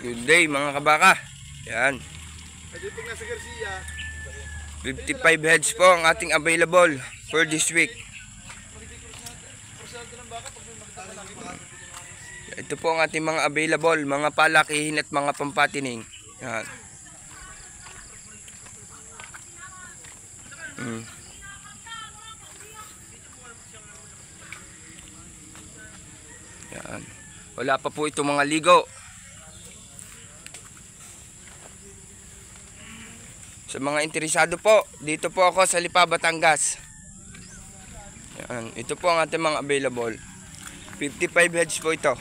Good day mga kabaka. Yan. 55 heads po ang ating available for this week. Ito po ang ating mga available, mga palakihin at mga pampatining. Yan. Yan. Wala pa po itong mga ligo. Sa mga interesado po, dito po ako sa Lipa, Batangas. Yan. Ito po ang ating mga available. 55 heads po ito.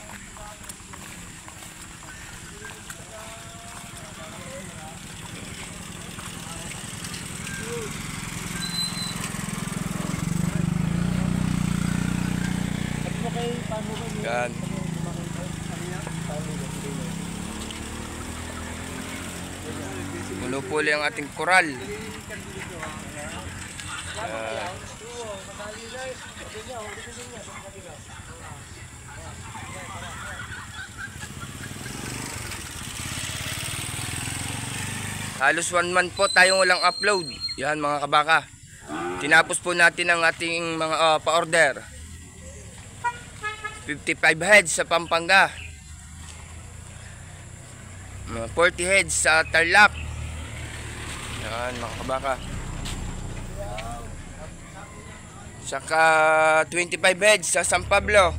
Yan. Mulupuli ang ating koral. Halos 1 month po tayong walang upload. Yan mga kabaka. Tinapos po natin ang ating mga pa-order. 55 heads sa Pampanga. 40 heads sa Tarlac. Yan mga kabaka. Saka 25 heads sa San Pablo.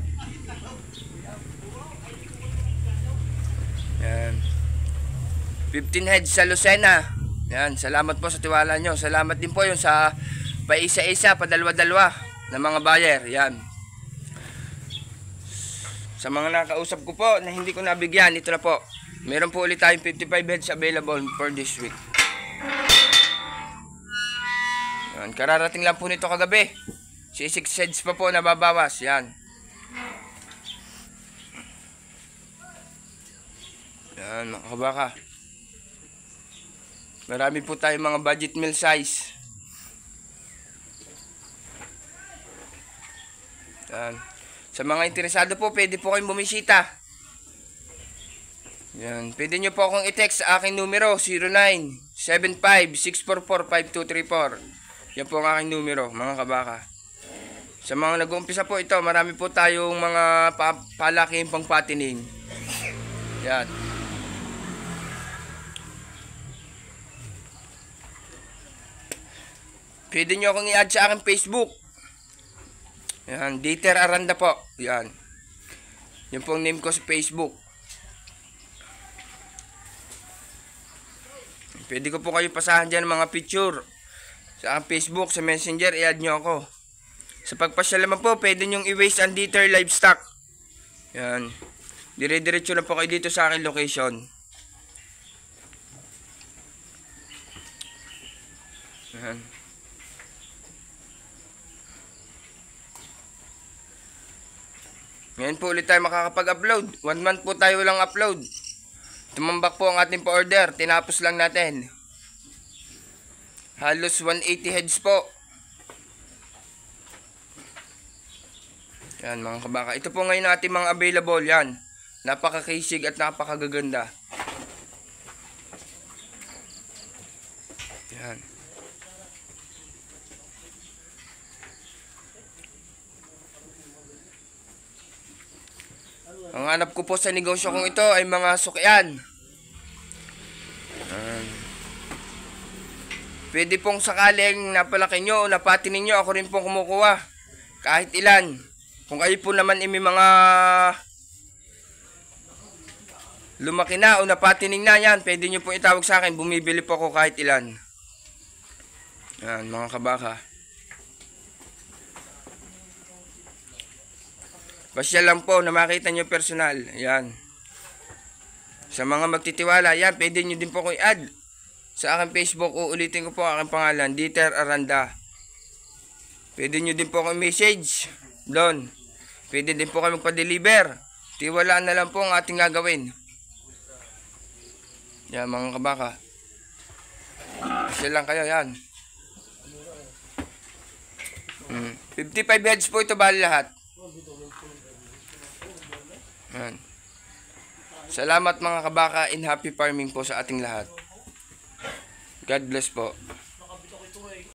Yan. 15 heads sa Lucena. Yan, salamat po sa tiwala nyo. Salamat din po yung sa paisa-isa, padalwa-dalwa na mga buyer. Yan. Sa mga nakausap ko po na hindi ko nabigyan, ito na po. Meron po ulit tayong 55 heads available for this week. Yan, kararating lang po nito kagabi. 6 heads pa po nababawas. Yan. Yan mga kabaka. Marami po tayong mga budget meal size. Yan. Sa mga interesado po, pwede po kayong bumisita. Yan. Pwede nyo po akong i-text sa aking numero, 0975-644-5234. Yan po ang aking numero, mga kabaka. Sa mga nag-uumpisa po ito, marami po tayong mga palaking pangpatining. Yan. Pwede nyo akong i-add sa aking Facebook. Yan, Dieter Aranda po. Yan. Yan po ang name ko sa Facebook. Pwede ko po kayo pasahan dyan mga picture. Sa aking Facebook, sa Messenger, i-add nyo ako. Sa pagpasyal naman po, pwede nyong i-waste ang Dieter Livestock. Yan. Dire-diretso na po kayo dito sa aking location. Yan. Ngayon po ulit tayo makakapag-upload. 1 month po tayo walang upload. Tumambak po ang ating pa-order. Tinapos lang natin. Halos 180 heads po. Yan mga kabaka. Ito po ngayon ating mga available. Yan. Napakakisig at napakagaganda. Yan. Ang hanap ko po sa negosyo kong ito ay mga sukyan. Pwede pong sakaling napalaki nyo o napatinin nyo, ako rin pong kumukuha. Kahit ilan. Kung kayo po naman may mga lumaki na o napatining na yan, pwede nyo pong itawag sa akin. Bumibili po ako kahit ilan. Yan mga kabaka. Basta lang po na makita nyo personal. Yan. Sa mga magtitiwala, yan, pwede nyo din po kong i-add. Sa aking Facebook, uulitin ko po ang aking pangalan, Dieter Aranda. Pwede nyo din po kong message doon. Pwede din po kayo magpa-deliver. Tiwalaan na lang po ang ating gagawin. Yan mga kabaka. Basta lang kayo, yan. 55 heads po ito bali lahat. Yan. Salamat mga kabaka, and happy farming po sa ating lahat. God bless po.